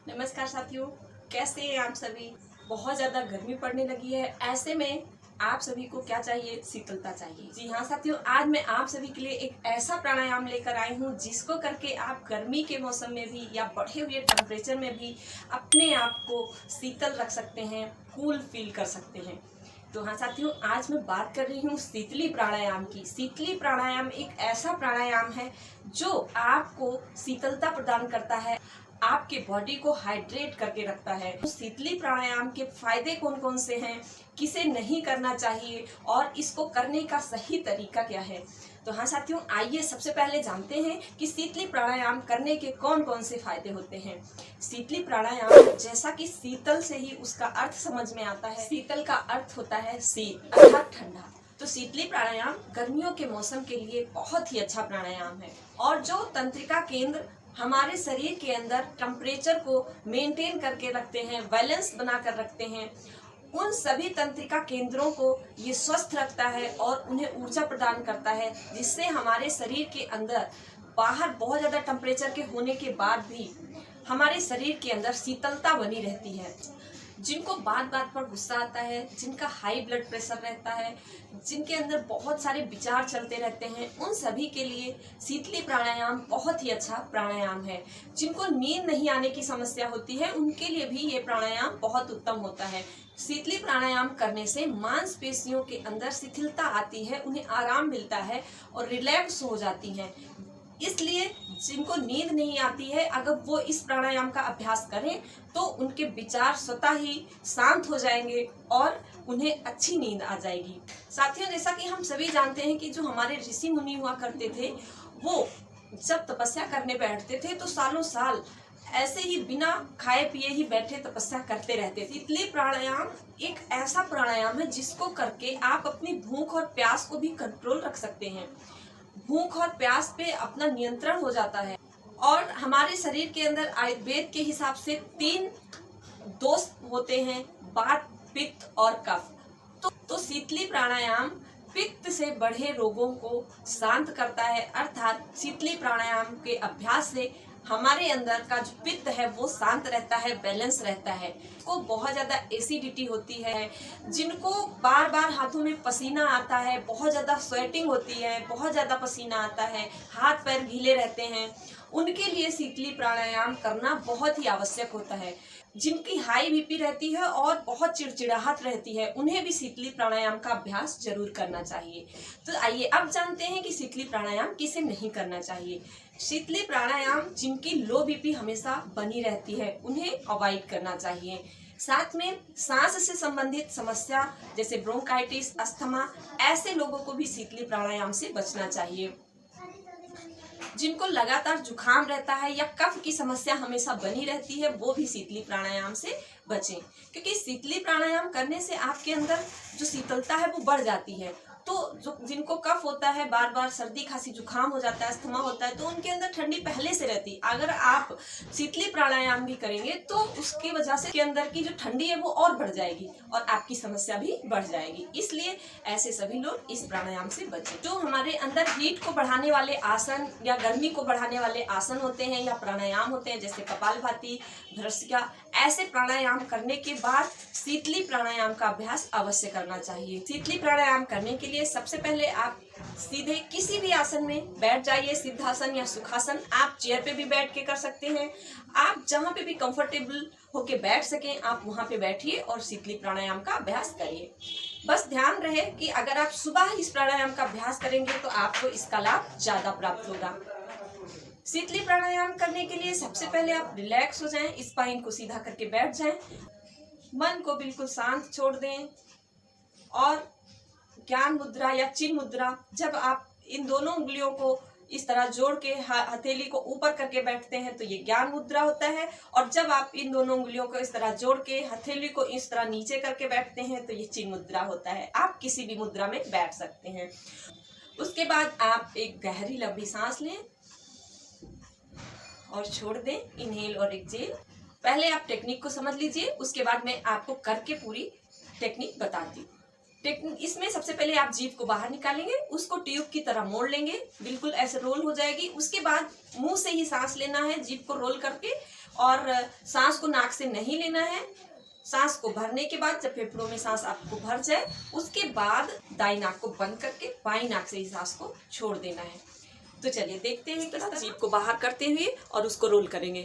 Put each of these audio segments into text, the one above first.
नमस्कार साथियों, कैसे हैं आप सभी। बहुत ज़्यादा गर्मी पड़ने लगी है। ऐसे में आप सभी को क्या चाहिए? शीतलता चाहिए। जी हाँ साथियों, आज मैं आप सभी के लिए एक ऐसा प्राणायाम लेकर आई हूँ जिसको करके आप गर्मी के मौसम में भी या बढ़े हुए टेम्परेचर में भी अपने आप को शीतल रख सकते हैं, कूल फील कर सकते हैं। तो हाँ साथियों, आज मैं बात कर रही हूँ शीतली प्राणायाम की। शीतली प्राणायाम एक ऐसा प्राणायाम है जो आपको शीतलता प्रदान करता है, आपके बॉडी को हाइड्रेट करके रखता है। तो शीतली प्राणायाम के फायदे कौन कौन से हैं, किसे नहीं करना चाहिए और इसको करने का सही तरीका क्या है। तो हाँ साथियों, आइए सबसे पहले जानते हैं कि शीतली प्राणायाम करने के कौन कौन से फायदे होते हैं। शीतली प्राणायाम, जैसा कि शीतल से ही उसका अर्थ समझ में आता है। शीतल का अर्थ होता है शीत अर्थात ठंडा। तो शीतली प्राणायाम गर्मियों के मौसम के लिए बहुत ही अच्छा प्राणायाम है। और जो तंत्रिका केंद्र हमारे शरीर के अंदर टेम्परेचर को मेंटेन करके रखते हैं, बैलेंस बना कर रखते हैं, उन सभी तंत्रिका केंद्रों को ये स्वस्थ रखता है और उन्हें ऊर्जा प्रदान करता है, जिससे हमारे शरीर के अंदर बाहर बहुत ज़्यादा टेम्परेचर के होने के बाद भी हमारे शरीर के अंदर शीतलता बनी रहती है। जिनको बात बात पर गुस्सा आता है, जिनका हाई ब्लड प्रेशर रहता है, जिनके अंदर बहुत सारे विचार चलते रहते हैं, उन सभी के लिए शीतली प्राणायाम बहुत ही अच्छा प्राणायाम है। जिनको नींद नहीं आने की समस्या होती है, उनके लिए भी ये प्राणायाम बहुत उत्तम होता है। शीतली प्राणायाम करने से मांसपेशियों के अंदर शिथिलता आती है, उन्हें आराम मिलता है और रिलैक्स हो जाती हैं। इसलिए जिनको नींद नहीं आती है, अगर वो इस प्राणायाम का अभ्यास करें तो उनके विचार स्वतः ही शांत हो जाएंगे और उन्हें अच्छी नींद आ जाएगी। साथियों, जैसा कि हम सभी जानते हैं कि जो हमारे ऋषि मुनि हुआ करते थे, वो जब तपस्या करने बैठते थे तो सालों साल ऐसे ही बिना खाए पिए ही बैठे तपस्या करते रहते थे। इसलिए प्राणायाम एक ऐसा प्राणायाम है जिसको करके आप अपनी भूख और प्यास को भी कंट्रोल रख सकते हैं। भूख और प्यास पे अपना नियंत्रण हो जाता है। और हमारे शरीर के अंदर आयुर्वेद के हिसाब से 3 दोष होते हैं, वात, पित्त और कफ। तो शीतली प्राणायाम पित्त से बढ़े रोगों को शांत करता है, अर्थात शीतली प्राणायाम के अभ्यास से हमारे अंदर का जो पित्त है वो शांत रहता है, बैलेंस रहता है। को बहुत ज़्यादा एसिडिटी होती है, जिनको बार बार हाथों में पसीना आता है, बहुत ज़्यादा स्वेटिंग होती है, बहुत ज़्यादा पसीना आता है, हाथ पैर गीले रहते हैं, उनके लिए शीतली प्राणायाम करना बहुत ही आवश्यक होता है। जिनकी हाई बीपी रहती है और बहुत चिड़चिड़ाहट रहती है, उन्हें भी शीतली प्राणायाम का अभ्यास जरूर करना चाहिए। तो आइए अब जानते हैं कि शीतली प्राणायाम किसे नहीं करना चाहिए। शीतली प्राणायाम जिनकी लो बीपी हमेशा बनी रहती है, उन्हें अवॉइड करना चाहिए। साथ में सांस से संबंधित समस्या जैसे ब्रोंकाइटिस, अस्थमा, ऐसे लोगों को भी शीतली प्राणायाम से बचना चाहिए। जिनको लगातार जुकाम रहता है या कफ की समस्या हमेशा बनी रहती है, वो भी शीतली प्राणायाम से बचें, क्योंकि शीतली प्राणायाम करने से आपके अंदर जो शीतलता है वो बढ़ जाती है। तो जो जिनको कफ होता है, बार बार सर्दी खांसी जुकाम हो जाता है, अस्थमा होता है, तो उनके अंदर ठंडी पहले से रहती है। अगर आप शीतली प्राणायाम भी करेंगे तो उसकी वजह से के अंदर की जो ठंडी है वो और बढ़ जाएगी और आपकी समस्या भी बढ़ जाएगी। इसलिए ऐसे सभी लोग इस प्राणायाम से बचें। जो हमारे अंदर हीट को बढ़ाने वाले आसन या गर्मी को बढ़ाने वाले आसन होते हैं या प्राणायाम होते हैं, जैसे कपालभाति, भ्रमरिका, ऐसे प्राणायाम करने के बाद शीतली प्राणायाम का अभ्यास अवश्य करना चाहिए। शीतली प्राणायाम करने के लिए सबसे पहले आप सीधे किसी भी आसन में बैठ जाइए। सिद्धासन या सुखासन, आप चेयर पे भी बैठ के कर सकते हैं। आप जहाँ पे भी कंफर्टेबल होके बैठ सकें, आप वहाँ पे बैठिए और शीतली प्राणायाम का अभ्यास करिए। बस ध्यान रहे कि अगर आप सुबह इस प्राणायाम का अभ्यास करेंगे तो आपको इसका लाभ ज्यादा प्राप्त होगा। शीतली प्राणायाम करने के लिए सबसे पहले आप रिलैक्स हो जाएं, स्पाइन को सीधा करके बैठ जाएं, मन को बिल्कुल शांत छोड़ दें और ज्ञान मुद्रा या चिन्ह मुद्रा, जब आप इन दोनों उंगलियों को इस तरह जोड़ के हथेली को ऊपर करके बैठते हैं तो ये ज्ञान मुद्रा होता है, और जब आप इन दोनों उंगलियों को इस तरह जोड़ के हथेली को इस तरह नीचे करके बैठते हैं तो ये चिन्ह मुद्रा होता है। आप किसी भी मुद्रा में बैठ सकते हैं। उसके बाद आप एक गहरी लंबी सांस लें और छोड़ दें, इनहेल और एक्सहेल। पहले आप टेक्निक को समझ लीजिए, उसके बाद मैं आपको करके पूरी टेक्निक बताती हूँ। इसमें सबसे पहले आप जीभ को बाहर निकालेंगे, उसको ट्यूब की तरह मोड़ लेंगे, बिल्कुल ऐसे रोल हो जाएगी। उसके बाद मुंह से ही सांस लेना है, जीभ को रोल करके और सांस को नाक से नहीं लेना है। सांस को भरने के बाद जब फेफड़ों में सांस आपको भर जाए उसके बाद दाई नाक को बंद करके बाई नाक से ही सांस को छोड़ देना है। तो चलिए देखते हैं किस तरह जीभ को बाहर करते हुए और उसको रोल करेंगे।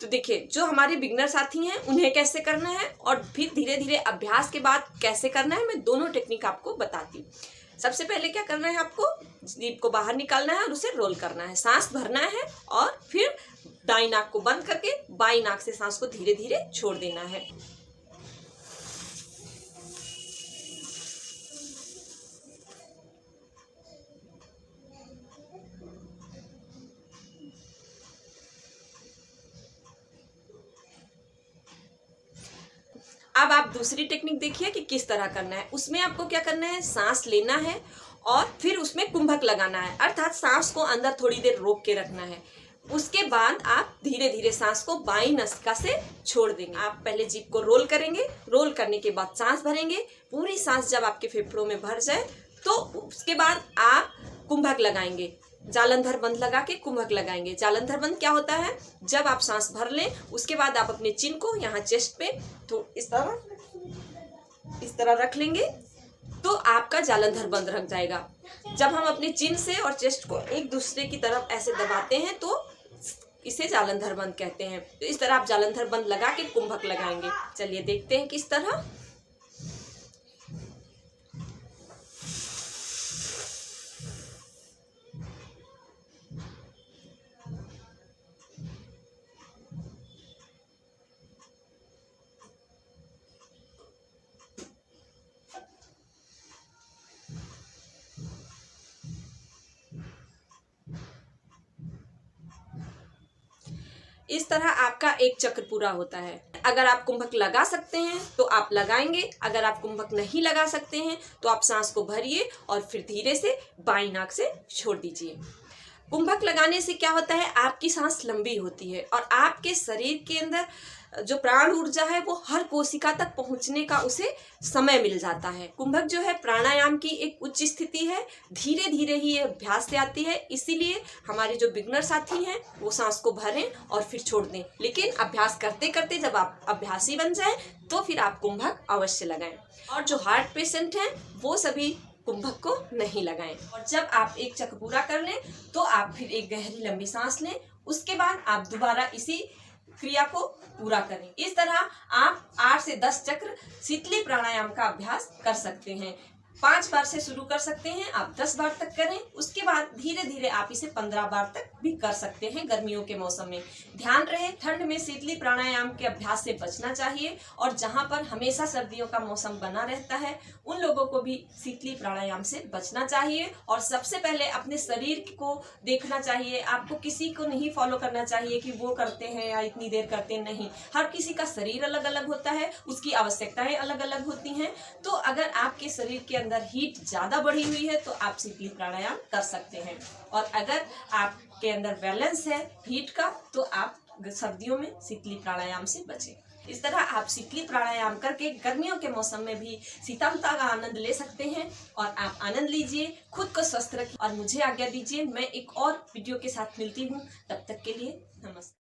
तो देखिए, जो हमारे बिगनर साथी हैं उन्हें कैसे करना है और फिर धीरे धीरे अभ्यास के बाद कैसे करना है, मैं दोनों टेक्निक आपको बताती हूँ। सबसे पहले क्या करना है, आपको जीभ को बाहर निकालना है और उसे रोल करना है, सांस भरना है और फिर दाई नाक को बंद करके बाई नाक से सांस को धीरे धीरे छोड़ देना है। अब आप दूसरी टेक्निक देखिए कि किस तरह करना है। उसमें आपको क्या करना है, सांस लेना है और फिर उसमें कुंभक लगाना है, अर्थात सांस को अंदर थोड़ी देर रोक के रखना है। उसके बाद आप धीरे धीरे सांस को बाईं नासिका से छोड़ देंगे। आप पहले जीभ को रोल करेंगे, रोल करने के बाद सांस भरेंगे। पूरी सांस जब आपके फेफड़ों में भर जाए तो उसके बाद आप कुंभक लगाएंगे, जालंधर बंद लगा के कुंभक लगाएंगे। जालंधर बंद क्या होता है, जब आप सांस भर लें उसके बाद आप अपने चिन को यहाँ चेस्ट पे तो इस तरह रख लेंगे तो आपका जालंधर बंद रख जाएगा। जब हम अपने चिन से और चेस्ट को एक दूसरे की तरफ ऐसे दबाते हैं तो इसे जालंधर बंद कहते हैं। तो इस तरह आप जालंधर बंद लगा के कुंभक लगाएंगे। चलिए देखते हैं किस तरह। इस तरह आपका एक चक्र पूरा होता है। अगर आप कुंभक लगा सकते हैं तो आप लगाएंगे, अगर आप कुंभक नहीं लगा सकते हैं तो आप सांस को भरिए और फिर धीरे से बाईं नाक से छोड़ दीजिए। कुंभक लगाने से क्या होता है, आपकी सांस लंबी होती है और आपके शरीर के अंदर जो प्राण ऊर्जा है वो हर कोशिका तक पहुंचने का उसे समय मिल जाता है। कुंभक जो है प्राणायाम की एक उच्च स्थिति है, धीरे धीरे ही ये अभ्यास से आती है। इसीलिए हमारे जो बिगनर साथी हैं वो सांस को भरें और फिर छोड़ दें, लेकिन अभ्यास करते करते जब आप अभ्यासी बन जाए तो फिर आप कुंभक अवश्य लगाएं। और जो हार्ट पेशेंट हैं वो सभी कुंभक को नहीं लगाएं। और जब आप एक चक्र पूरा कर लें तो आप फिर एक गहरी लंबी सांस लें, उसके बाद आप दोबारा इसी क्रिया को पूरा करें। इस तरह आप 8 से 10 चक्र शीतली प्राणायाम का अभ्यास कर सकते हैं। 5 बार से शुरू कर सकते हैं, आप 10 बार तक करें। उसके बाद धीरे धीरे आप इसे 15 बार तक भी कर सकते हैं गर्मियों के मौसम में। ध्यान रहे, ठंड में शीतली प्राणायाम के अभ्यास से बचना चाहिए और जहां पर हमेशा सर्दियों का मौसम बना रहता है उन लोगों को भी शीतली प्राणायाम से बचना चाहिए। और सबसे पहले अपने शरीर को देखना चाहिए। आपको किसी को नहीं फॉलो करना चाहिए कि वो करते हैं या इतनी देर करते हैं, नहीं। हर किसी का शरीर अलग अलग होता है, उसकी आवश्यकताएं अलग अलग होती हैं। तो अगर आपके शरीर के अंदर हीट ज्यादा बढ़ी हुई है तो आप शीतली प्राणायाम कर सकते हैं, और अगर आपके अंदर बैलेंस है हीट का तो आप सर्दियों में शीतली प्राणायाम से बचें। इस तरह आप शीतली प्राणायाम करके गर्मियों के मौसम में भी शीतलता का आनंद ले सकते हैं। और आप आनंद लीजिए, खुद को स्वस्थ रखिए और मुझे आज्ञा दीजिए। मैं एक और वीडियो के साथ मिलती हूँ, तब तक के लिए नमस्कार।